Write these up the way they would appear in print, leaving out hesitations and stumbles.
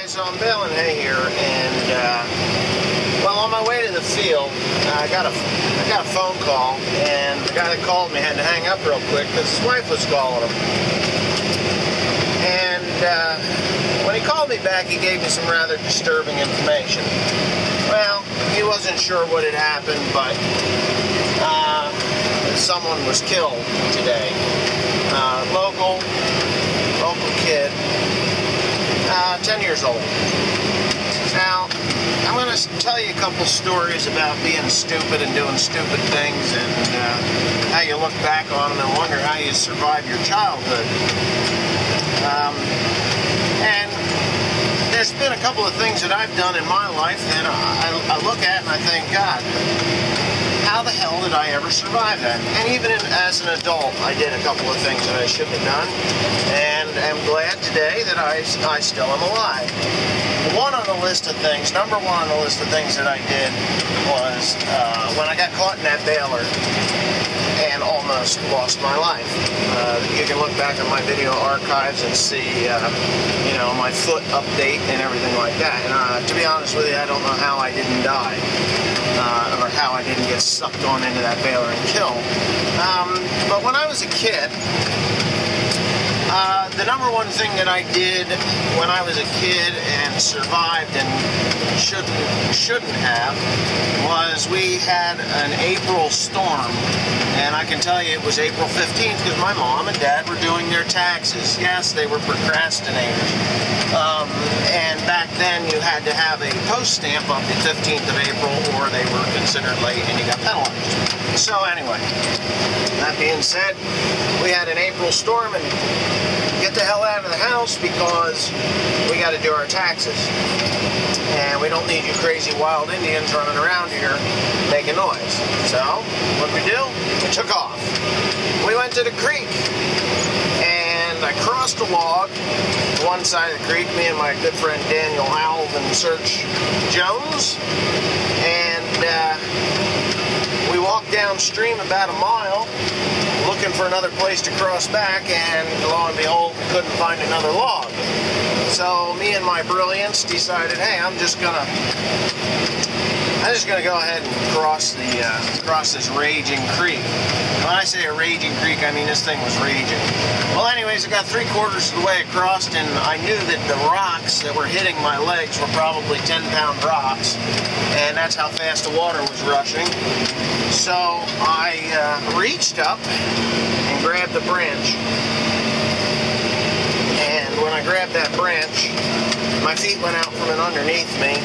So I'm baling hay here, and well, on my way to the field, I got a phone call, and the guy that called me had to hang up real quick because his wife was calling him. And when he called me back, he gave me some rather disturbing information. Well, he wasn't sure what had happened, but someone was killed today. Local kid, 10 years old. Now, I'm going to tell you a couple stories about being stupid and doing stupid things, and how you look back on them and wonder how you survived your childhood. And there's been a couple of things that I've done in my life that I look at and I think, God, how the hell did I ever survive that? And even as an adult, I did a couple of things that I shouldn't have done, and I'm glad today that I still am alive. Number one on the list of things that I did was when I got caught in that baler and almost lost my life. You can look back on my video archives and see, my foot update and everything like that. And to be honest with you, I don't know how I didn't die. Or how I didn't get sucked on into that baler and killed. But when I was a kid, the number one thing that I did when I was a kid and survived and shouldn't have was we had an April storm. And I can tell you it was April 15th because my mom and dad were doing their taxes. Yes, they were procrastinators. And back then you had to have a post stamp of the 15th of April or they were considered late and you got penalized. So anyway, that being said, we had an April storm and get the hell out of the house because we got to do our taxes. And we don't need you crazy wild Indians running around here making noise. So, what we do? We took off. We went to the creek. And I crossed a log to one side of the creek, me and my good friend Daniel Alvin Search Jones. And we walked downstream about a mile looking for another place to cross back, and lo and behold, we couldn't find another log. So me and my brilliance decided, hey, I'm just gonna go ahead and cross this raging creek. When I say a raging creek, I mean this thing was raging. Well, anyways, I got 3/4 of the way across, and I knew that the rocks that were hitting my legs were probably 10-pound rocks, and that's how fast the water was rushing. So I reached up and grabbed the branch. And when I grabbed that branch, my feet went out from underneath me,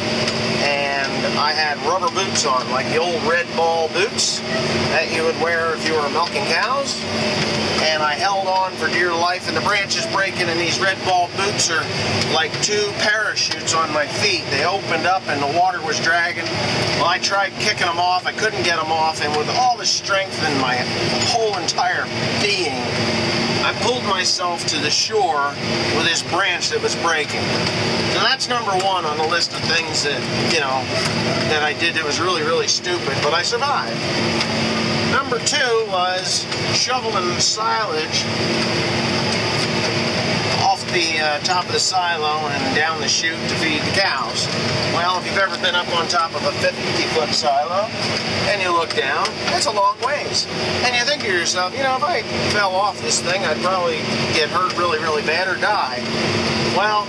and I had rubber boots on, like the old Red Ball boots that you would wear if you were milking cows. And I held on for dear life, and the branch is breaking, and these Red Ball boots are like two parachutes on my feet. They opened up, and the water was dragging. Well, I tried kicking them off. I couldn't get them off, and with all the strength in my whole entire being, I pulled myself to the shore with this branch that was breaking. So that's number one on the list of things that, that I did that was really, really stupid, but I survived. Number two was shoveling silage off the top of the silo and down the chute to feed the cows. Well, if you've ever been up on top of a 50-foot silo and you look down, that's a long ways. And you think to yourself, if I fell off this thing, I'd probably get hurt really, really bad or die. Well,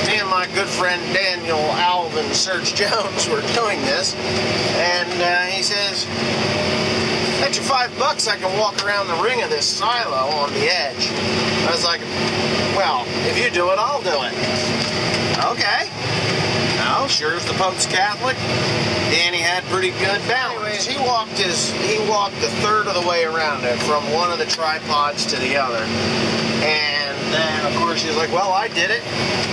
me and my good friend Daniel Alvin Search Jones were doing this, and he says, "Bet you $5 I can walk around the ring of this silo on the edge." I was like, "Well, if you do it, I'll do it." Okay. Now, sure as the Pope's Catholic, Danny had pretty good balance. Anyways, he walked a third of the way around it, from one of the tripods to the other. And then, of course, he's like, "Well, I did it.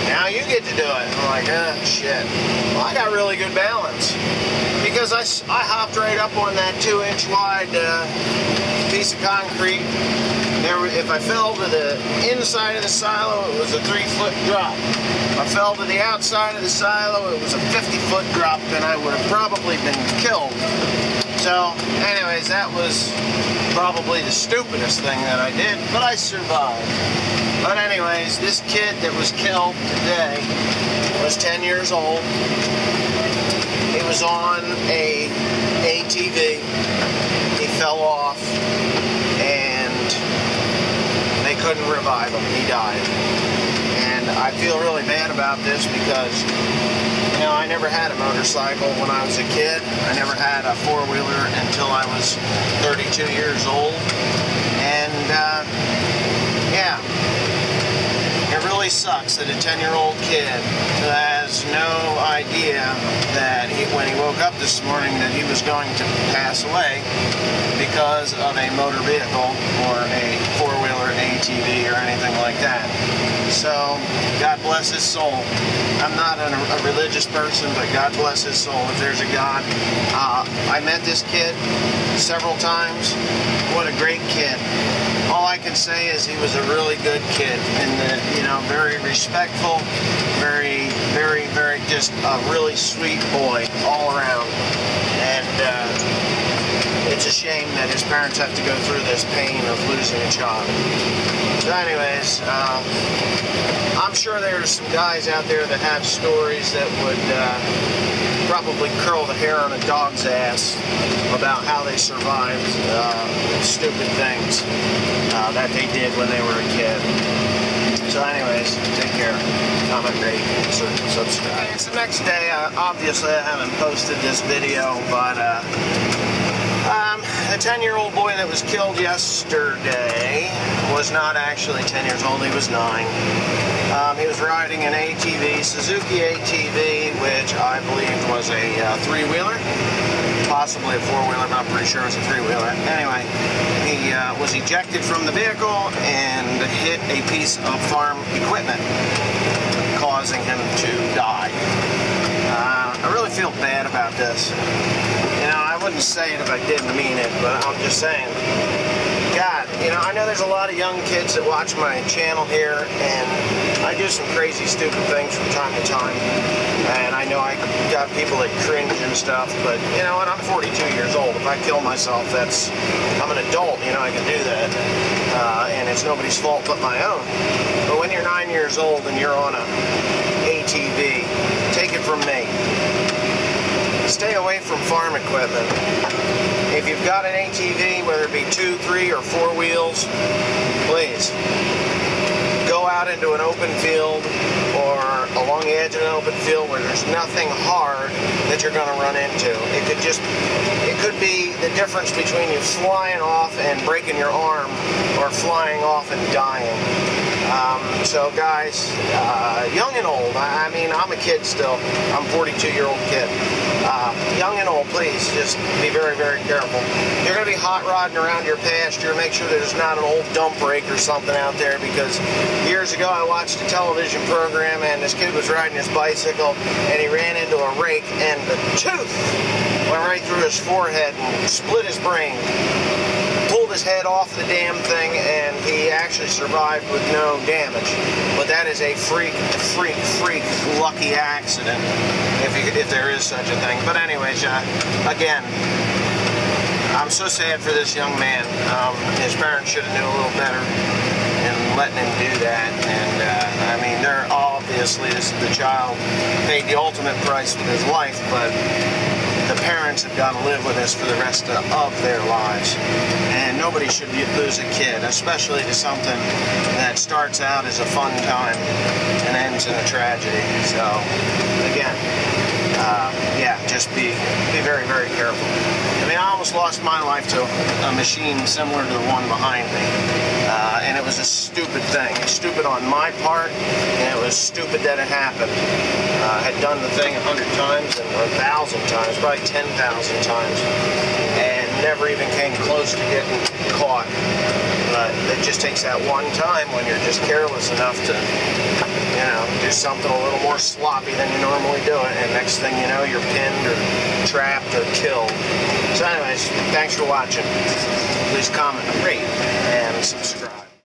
Now you get to do it." I'm like, shit. Well, I got really good balance. Because I hopped right up on that 2-inch wide piece of concrete. If I fell to the inside of the silo, it was a 3-foot drop. If I fell to the outside of the silo, it was a 50-foot drop, and I would have probably been killed. So, anyways, that was probably the stupidest thing that I did, but I survived. But anyways, this kid that was killed today was 10 years old. He was on a ATV. He fell off, and they couldn't revive him. He died. And I feel really bad about this because, you know, I never had a motorcycle when I was a kid. I never had a four-wheeler until I was 32 years old. And, yeah. It really sucks that a 10-year-old kid who has no idea that when he woke up this morning that he was going to pass away because of a motor vehicle or a four-wheeler ATV or anything like that. So, God bless his soul. I'm not a religious person, but God bless his soul if there's a God. I met this kid several times. What a great kid. All I can say is he was a really good kid, and you know, very respectful, very, very, very, just a really sweet boy all around. And it's a shame that his parents have to go through this pain of losing a child. So anyways, I'm sure there's some guys out there that have stories that would probably curl the hair on a dog's ass about how they survived stupid things that they did when they were a kid. So anyways, take care, comment, rate, subscribe. It's the next day. Obviously I haven't posted this video, but a 10-year-old boy that was killed yesterday was not actually 10 years old, he was 9. He was riding an ATV, Suzuki ATV, which I believe was a three-wheeler, possibly a four-wheeler, but I'm pretty sure it was a three-wheeler. Anyway, he was ejected from the vehicle and hit a piece of farm equipment, causing him to die. I really feel bad about this. You know, I wouldn't say it if I didn't mean it, but I'm just saying, God, you know, I know there's a lot of young kids that watch my channel here, and I do some crazy, stupid things from time to time, and I know I got people that cringe and stuff, but you know what, I'm 42 years old. If I kill myself, I'm an adult, you know, I can do that, and it's nobody's fault but my own. But when you're 9 years old and you're on a ATV, take it from me, stay away from farm equipment. If you've got an ATV, whether it be 2, 3, or 4 wheels, please go out into an open field or along the edge of an open field where there's nothing hard that you're going to run into. It could be the difference between you flying off and breaking your arm or flying off and dying. So guys, young and old, I mean, I'm a kid still. I'm a 42-year-old kid. Young and old, please, just be very, very careful. You're going to be hot rodding around your pasture. Make sure there's not an old dump rake or something out there, because years ago I watched a television program and this kid was riding his bicycle and he ran into a rake and the tooth went right through his forehead and split his brain. Pulled his head off the damn thing, and he actually survived with no damage. But that is a freak lucky accident, if there is such a thing. But anyways, again, I'm so sad for this young man. His parents should have knew a little better in letting him do that. And I mean, they're obviously, the child paid the ultimate price with his life, but the parents have got to live with this for the rest of their lives. And nobody should lose a kid, especially to something that starts out as a fun time and ends in a tragedy. So, again, yeah, just be very, very careful. I mean, I almost lost my life to a machine similar to the one behind me. And it was a stupid thing. It's stupid on my part, and it was stupid that it happened. I had done the thing 100 times, or 1,000 times, probably 10,000 times, and never even came close to getting caught. But it just takes that one time when you're just careless enough to, you know, do something a little more sloppy than you normally do it, and next thing you know, you're pinned or trapped or killed. So anyways, thanks for watching. Please comment, rate, and subscribe.